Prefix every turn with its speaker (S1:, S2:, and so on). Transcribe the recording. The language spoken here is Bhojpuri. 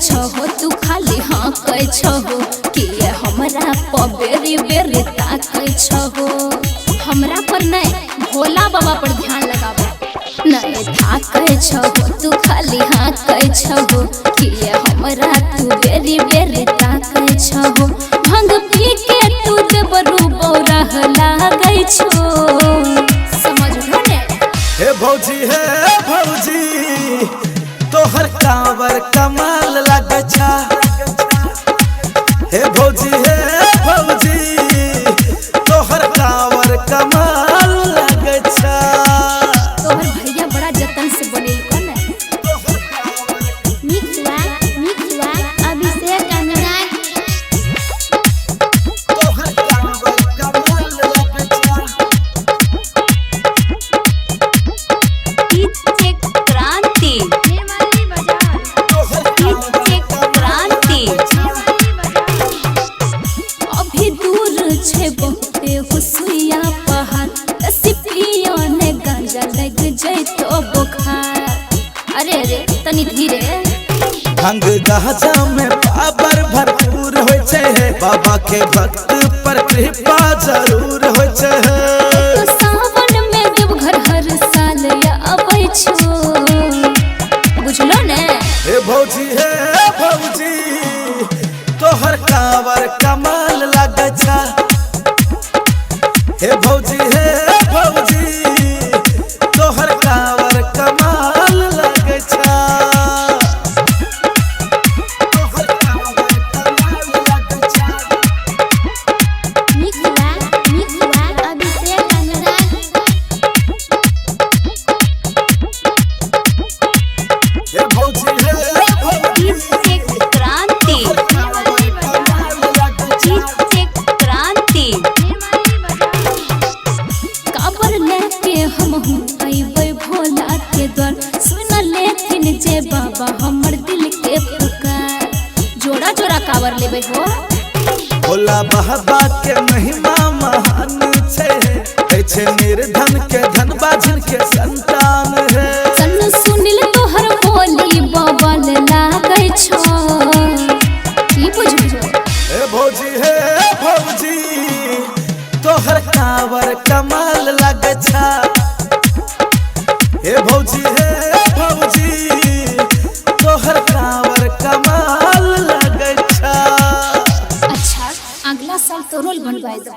S1: छहो तू खाली हाँ कह छहो कि हमरा पर बेरी बेरी ताकै छहो। हमरा पर नहीं भोला बाबा पर ध्यान लगाबो। नहीं ताकै छहो तू खाली हाँ कह छहो कि हमरा तू बेरी बेरी ताकै छहो। भंग पी के तू देबरू बौरह लागै छो। समझलो ने?
S2: हे भौजी तोहर कांवर कमाल लागे छा। हे भौजी तोहर कांवर कमाल लागे छा।
S1: तोहर भैया बड़ा जतन से बनेल कोन है। मिक्सवा अभिषेक अनुराग
S2: तोहर कांवर कमाल लागे छा।
S1: चेक क्रांति अभी दूर छे बहुते हुसुइया पहाड़ सिपिया ने गांजा लग जैतो बुखार। अरे तनी धीरे।
S2: भंग गाजा में पावर भरपूर होय छे। बाबा के भक्त पर कृपा जरूर होय छे।
S1: तो सावन में देवघर हर साल आबै छो। बुझलो ने?
S2: हे भौजी तोहर कांवर कमाल लागे छा। हे भौजी तोहर कांवर कमाल लागे छा। तोहर कांवर कमाल लागे छा।
S1: मिक्सवा अभिषेक अनुराग
S2: हे भौजी
S1: चेक क्रांति काबर लेके हम अइबै भोला के द्वार। सुन लेथिन जे बाबा हमर दिल के पुकार। जोड़ा जोड़ा काबर लेबै हो।
S2: भोला बाबा के महिमा महान छे। निर्धन के धन बाझिन के संतान है।
S1: सन सुनिल तोहर बोली बाबल लागै छो। की बुझबो?
S2: हे भौजी तोहर कांवर कमाल लागे छा। हे भौजी तोहर कांवर कमाल लागे छा।
S1: अच्छा अगला साल तो रोल बनवाई दो।